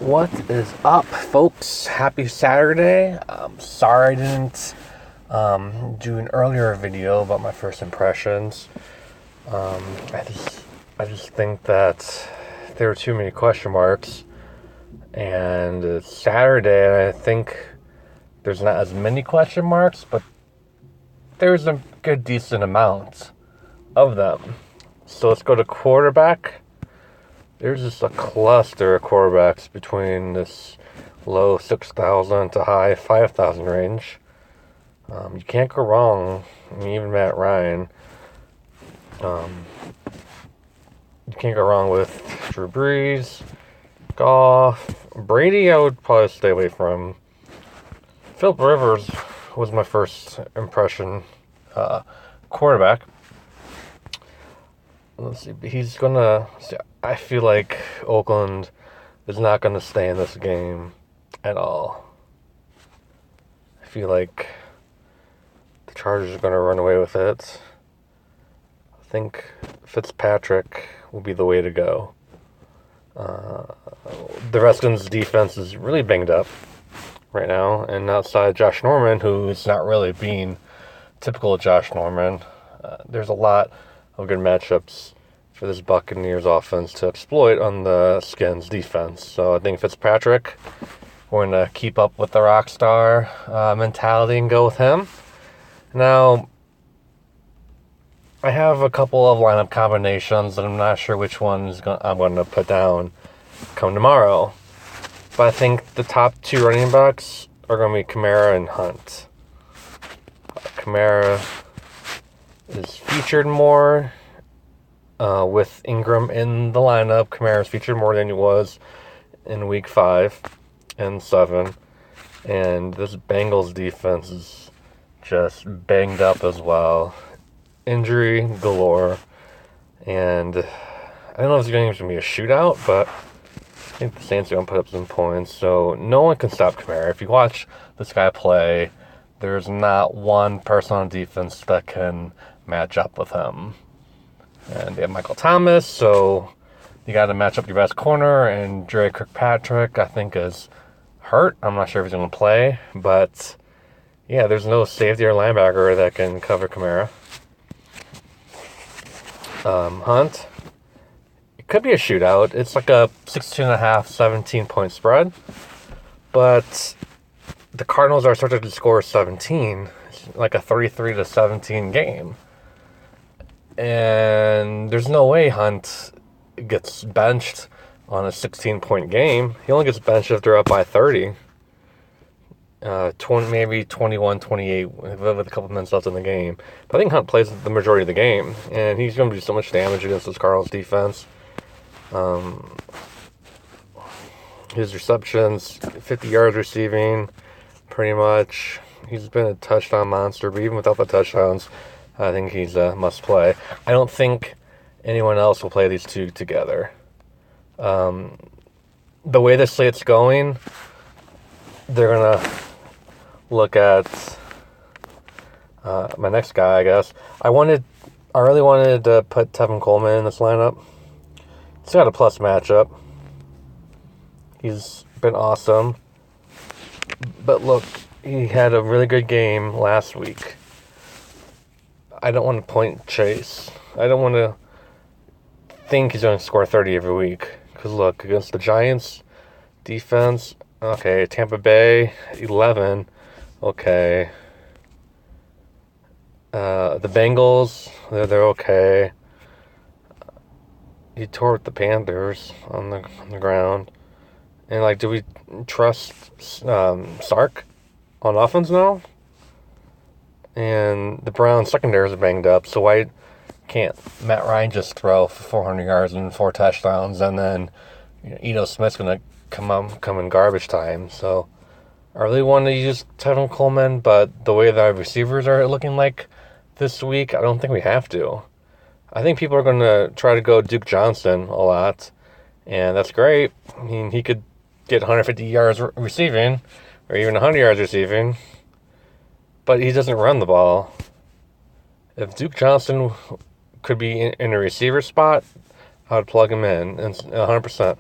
What is up, folks? Happy Saturday. Sorry I didn't do an earlier video about my first impressions. Um, I just I just think that there are too many question marks, and it's Saturday, and I think there's not as many question marks, but there's a good decent amount of them. So let's go to quarterback. There's just a cluster of quarterbacks between this low 6,000 to high 5,000 range. You can't go wrong. I mean, even Matt Ryan. You can't go wrong with Drew Brees, Goff, Brady. I would probably stay away from. Philip Rivers was my first impression quarterback. Let's see. He's gonna. I feel like Oakland is not gonna stay in this game at all. I feel like the Chargers are gonna run away with it. I think Fitzpatrick will be the way to go. The Redskins' defense is really banged up right now, and outside Josh Norman, who's not really being typical of Josh Norman, there's a lot of good matchups for this Buccaneers offense to exploit on the Skins defense. So I think Fitzpatrick, we're going to keep up with the rock star mentality and go with him. Now, I have a couple of lineup combinations that I'm not sure which ones I'm going to put down come tomorrow. But I think the top two running backs are going to be Kamara and Hunt. Kamara is featured more with Ingram in the lineup. Kamara is featured more than he was in week 5 and 7. And this Bengals defense is just banged up as well. Injury galore. And I don't know if it's going to be a shootout, but I think the Saints are going to put up some points. So no one can stop Kamara. If you watch this guy play, there's not one person on defense that can match up with him. And they have Michael Thomas, so you got to match up your best corner. And Dre Kirkpatrick, I think, is hurt. I'm not sure if he's going to play. But, yeah, there's no safety or linebacker that can cover Kamara. Hunt, it could be a shootout. It's like a 16.5, 17-point spread. But the Cardinals are starting to score 17. It's like a 33-17 game. And there's no way Hunt gets benched on a 16-point game. He only gets benched if they're up by 30. maybe 21-28 with a couple minutes left in the game. But I think Hunt plays the majority of the game, and he's going to do so much damage against this Cardinals defense. His receptions, 50 yards receiving, pretty much. He's been a touchdown monster, but even without the touchdowns, I think he's a must-play. I don't think anyone else will play these two together. The way the slate's going, they're going to look at my next guy, I guess. I really wanted to put Tevin Coleman in this lineup. He's got a plus matchup. He's been awesome. But look, he had a really good game last week. I don't want to point chase. I don't want to think he's going to score 30 every week. Because look, against the Giants defense, okay, Tampa Bay, 11, okay. The Bengals, they're okay. He tore with the Panthers on the ground. And, like, do we trust Sark on offense now? And the Browns secondary is banged up, so why can't Matt Ryan just throw for 400 yards and 4 touchdowns, and then Ito Smith's going to come in garbage time? So I really want to use Tevin Coleman, but the way the receivers are looking like this week, I don't think we have to. I think people are going to try to go Duke Johnson a lot, and that's great. I mean, he could get 150 yards receiving, or even 100 yards receiving, but he doesn't run the ball. If Duke Johnson could be in a receiver spot, I would plug him in 100%,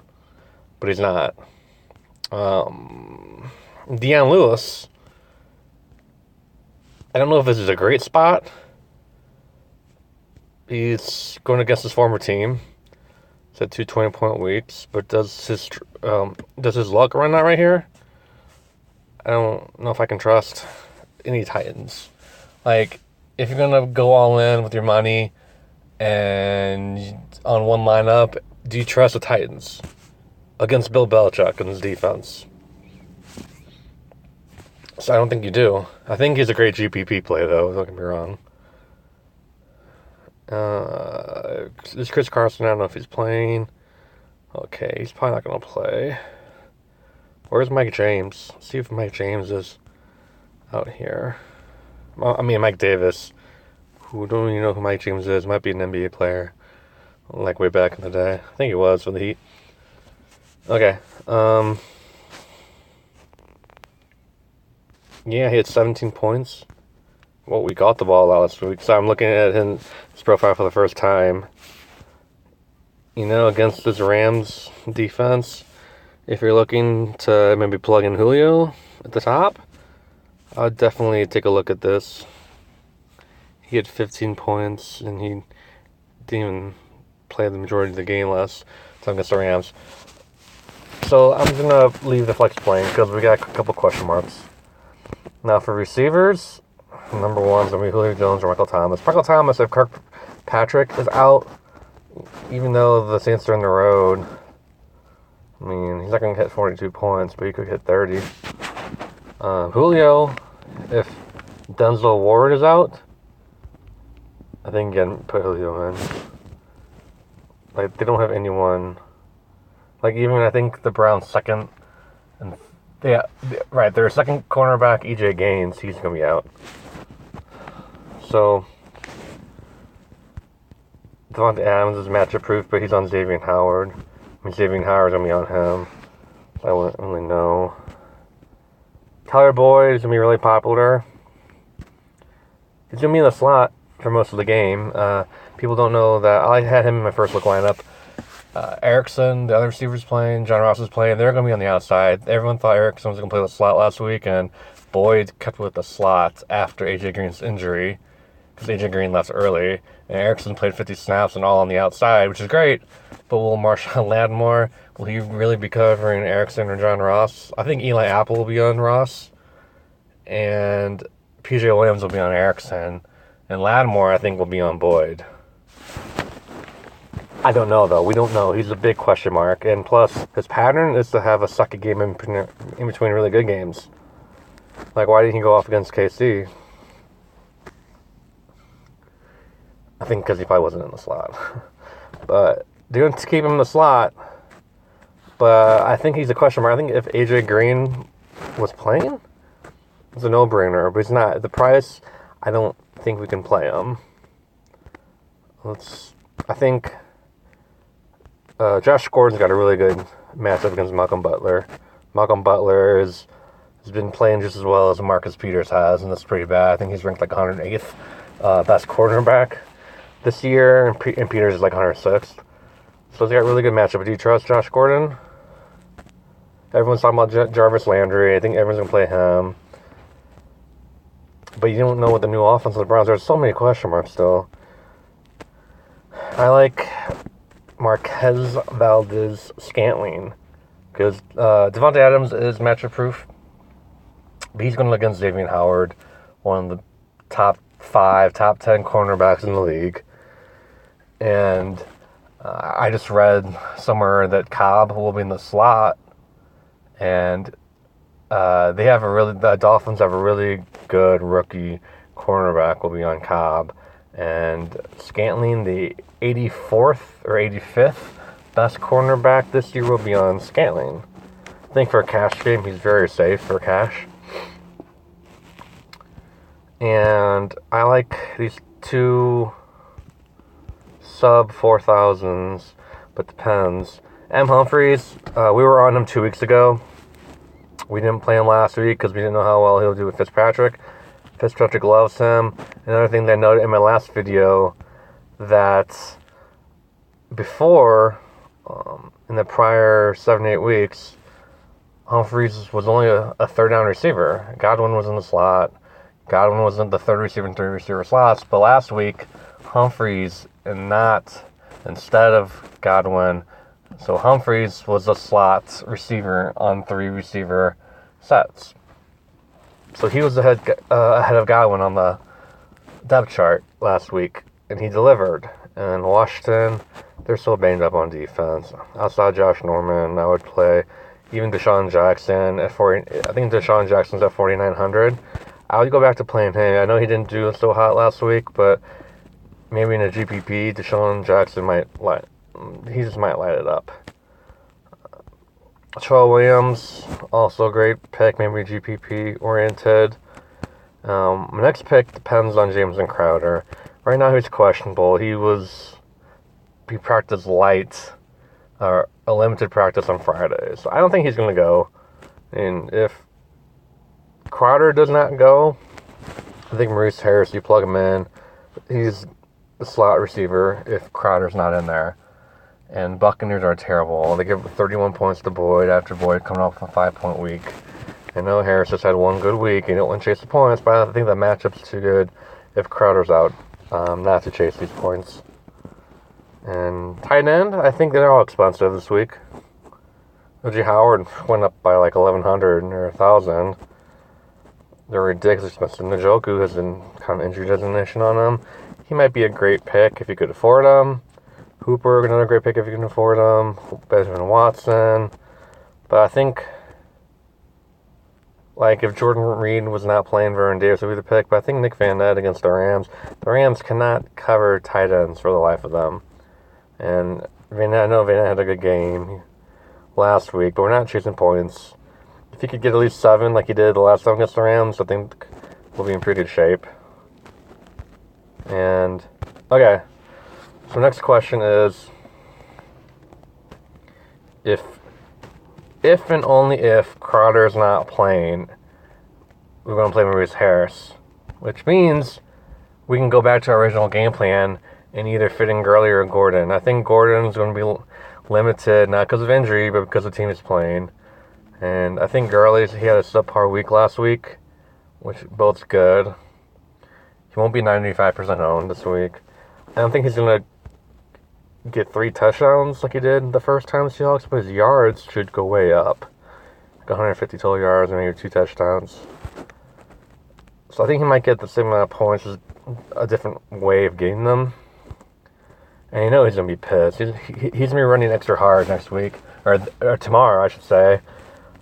but he's not. Deion Lewis, I don't know if this is a great spot. He's going against his former team. It's at 2 20-point weeks, but does his luck run out right here? I don't know if I can trust any Titans. Like, if you're gonna go all in with your money and on one lineup, do you trust the Titans against Bill Belichick and his defense? So I don't think you do. I think he's a great GPP play, though. Don't get me wrong. This Chris Carson, I don't know if he's playing. Okay, he's probably not going to play. Where's Mike James? Let's see if Mike James is out here. I mean, Mike Davis. Who don't even know who Mike James is. Might be an NBA player. Like way back in the day. I think he was for the Heat. Okay. Yeah, he had 17 points. Well, we got the ball last week, so I'm looking at his profile for the first time. You know, against this Rams defense, if you're looking to maybe plug in Julio at the top, I would definitely take a look at this. He had 15 points, and he didn't even play the majority of the game last time against the Rams. So I'm going to leave the flex playing because we got a couple question marks. Now for receivers, number one is going to be Julio Jones or Michael Thomas. Michael Thomas, if Kirkpatrick is out, even though the Saints are on the road, I mean, he's not going to hit 42 points, but he could hit 30. Julio, if Denzel Ward is out, I think you can put Julio in. Like, they don't have anyone. Like, even I think the Browns' second, and their second cornerback, EJ Gaines, he's going to be out. So, Devontae Adams is matchup proof, but he's on Xavier Howard. I mean, Xavier Howard's going to be on him. So I wouldn't really know. Tyler Boyd is going to be really popular. He's going to be in the slot for most of the game. People don't know that I had him in my first look lineup. Erickson, the other receivers playing, John Ross was playing. They're going to be on the outside. Everyone thought Erickson was going to play the slot last week, and Boyd kept with the slot after A.J. Green's injury because A.J. Green left early. And Erickson played 50 snaps and all on the outside, which is great. But will Marshawn Lattimore, will he really be covering Erickson or John Ross? I think Eli Apple will be on Ross. And P.J. Williams will be on Erickson. And Lattimore, I think, will be on Boyd. I don't know, though. We don't know. He's a big question mark. And plus, his pattern is to have a sucky game in between really good games. Like, why didn't he go off against KC? I think because he probably wasn't in the slot. But they're going to keep him in the slot. But I think he's a question mark. I think if AJ Green was playing, it's a no-brainer. But he's not. The price, I don't think we can play him. I think Josh Gordon's got a really good matchup against Malcolm Butler. Malcolm Butler has been playing just as well as Marcus Peters has, and that's pretty bad. I think he's ranked like 108th best cornerback this year, and Peters is like 106th. So he's got a really good matchup. But do you trust Josh Gordon? Everyone's talking about Jarvis Landry. I think everyone's going to play him. But you don't know what the new offense of the Browns are. There's so many question marks still. I like Marquez Valdez-Scantling because Devontae Adams is matchup proof. But he's going to look against Xavier Howard, one of the top 10 cornerbacks in the league. And I just read somewhere that Cobb will be in the slot. And the Dolphins have a really good rookie cornerback will be on Cobb. And Scantling, the 84th or 85th best cornerback this year, will be on Scantling. I think for a cash game, he's very safe for cash. And I like these two sub 4,000s, but depends. M. Humphreys, we were on him 2 weeks ago. We didn't play him last week because we didn't know how well he'll do with Fitzpatrick. Fitzpatrick loves him. Another thing that I noted in my last video, that before, in the prior 7-8 weeks, Humphries was only a third down receiver. Godwin was in the slot. Godwin was in the third receiver and three receiver slots. But last week, Humphries instead of Godwin. So Humphries was a slot receiver on three receiver sets. So he was ahead of Godwin on the depth chart last week, and he delivered. And Washington, they're so banged up on defense. Outside Josh Norman, I would play even Deshaun Jackson at 40. I think Deshaun Jackson's at 4,900. I would go back to playing him. I know he didn't do so hot last week, but maybe in a GPP, Deshaun Jackson might light it up. Terrell Williams, also a great pick, maybe GPP oriented. My next pick depends on Jamison Crowder. Right now he's questionable. He practiced light, or a limited practice on Friday, so I don't think he's going to go. And if Crowder does not go, I think Maurice Harris, you plug him in. He's the slot receiver if Crowder's not in there. And Buccaneers are terrible. They give 31 points to Boyd after Boyd coming off a 5-point week. I know Harris just had one good week. You don't want to chase the points, but I think the matchup's too good if Crowder's out not to chase these points. And tight end, I think they're all expensive this week. O.J. Howard went up by like 1,100 or 1,000. They're ridiculously expensive. Njoku has been kind of injury designation on him. He might be a great pick if you could afford him. Hooper, another great pick if you can afford him. Benjamin Watson. But I think, like, if Jordan Reed was not playing, Vernon Davis would be the pick. But I think Nick Van Nett against the Rams cannot cover tight ends for the life of them. And I know Van Nett had a good game last week, but we're not chasing points. If he could get at least 7 like he did the last time against the Rams, I think we'll be in pretty good shape. And, okay. So next question is, if and only if Crowder's not playing, we're going to play Maurice Harris, which means we can go back to our original game plan and either fit in Gurley or Gordon. I think Gordon's going to be limited, not because of injury, but because the team is playing. And I think he had a subpar week last week, which bodes good. He won't be 95% owned this week. I don't think he's going to get 3 touchdowns like he did the first time the Seahawks, but his yards should go way up. Like 150 total yards and maybe 2 touchdowns. So I think he might get the same amount of points, just a different way of getting them. And you know he's going to be pissed. He's going to be running extra hard next week, or tomorrow, I should say.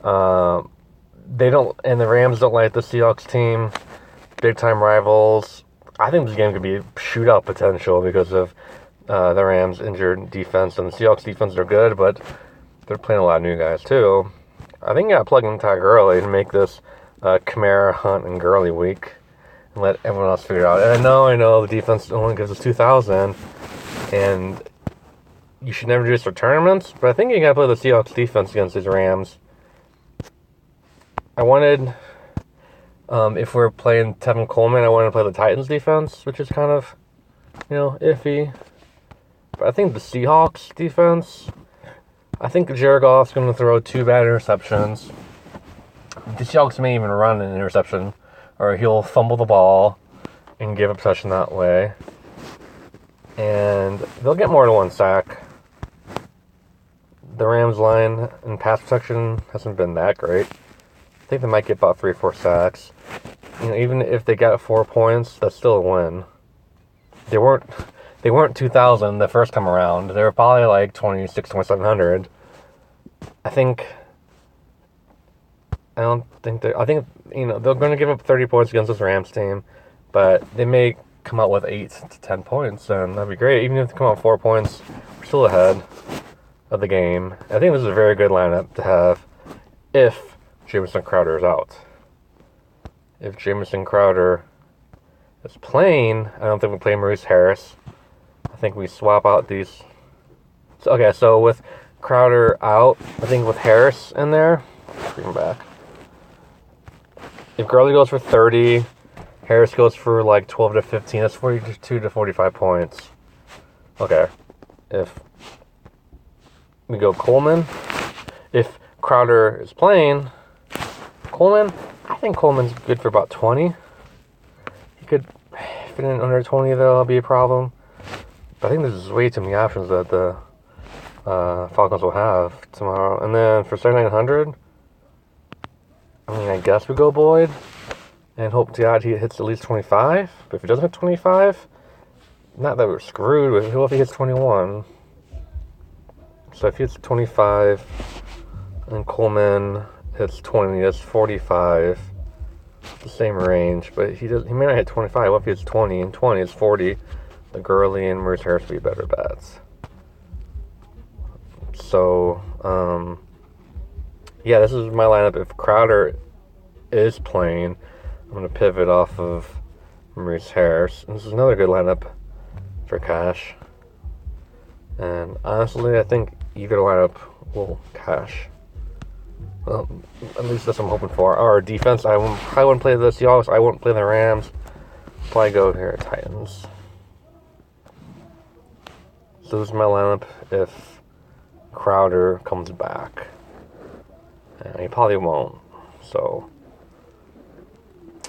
And the Rams don't like the Seahawks team. Big time rivals. I think this game could be shootout potential because of the Rams' injured defense, and the Seahawks defense are good, but they're playing a lot of new guys too. I think you got to plug in Todd Gurley to make this Kamara, Hunt, and Gurley week, and let everyone else figure it out. And I know the defense only gives us 2,000, and you should never do this for tournaments, but I think you got to play the Seahawks defense against these Rams. I wanted, if we're playing Tevin Coleman, I wanted to play the Titans defense, which is kind of, iffy. But I think the Seahawks defense, I think Jared Goff's going to throw 2 bad interceptions. The Seahawks may even run an interception, or he'll fumble the ball and give up a touchdown that way. And they'll get more than 1 sack. The Rams line and pass protection hasn't been that great. I think they might get about 3 or 4 sacks. Even if they got 4 points, that's still a win. They weren't 2,000 the first time around. They were probably like 26, 2,700. I think they're going to give up 30 points against this Rams team, but they may come out with 8 to 10 points, and that'd be great. Even if they come out with 4 points, we're still ahead of the game. I think this is a very good lineup to have if Jamison Crowder is out. If Jamison Crowder is playing, I don't think we play Maurice Harris. I think we swap out these. So with Crowder out, I think with Harris in there, bring him back. If Gurley goes for 30, Harris goes for like 12 to 15, that's 42 to 45 points. Okay. If we go Coleman, if Crowder is playing, Coleman, I think Coleman's good for about 20. He could fit in under 20, though, that'll be a problem. But I think there's way too many options that the Falcons will have tomorrow. And then for 7,900, I mean, I guess we go Boyd and hope to God he hits at least 25. But if he doesn't hit 25, not that we're screwed, but what if he hits 21? So if he hits 25 and Coleman hits 20, that's 45. The same range, but he may not hit 25. What if he hits 20 and 20 is 40? The Gurley and Maurice Harris would be better bets. So, yeah, this is my lineup. If Crowder is playing, I'm going to pivot off of Maurice Harris. And this is another good lineup for cash. And honestly, I think either lineup will cash. Well, at least that's what I'm hoping for. Our defense, I wouldn't play the Seahawks. I wouldn't play the Rams. Probably go here, Titans. So this is my lineup if Crowder comes back. And he probably won't. So,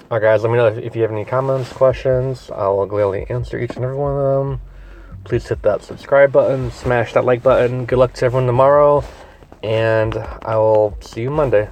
alright guys, let me know if you have any comments, questions. I'll gladly answer each and every one of them. Please hit that subscribe button, smash that like button. Good luck to everyone tomorrow, and I will see you Monday.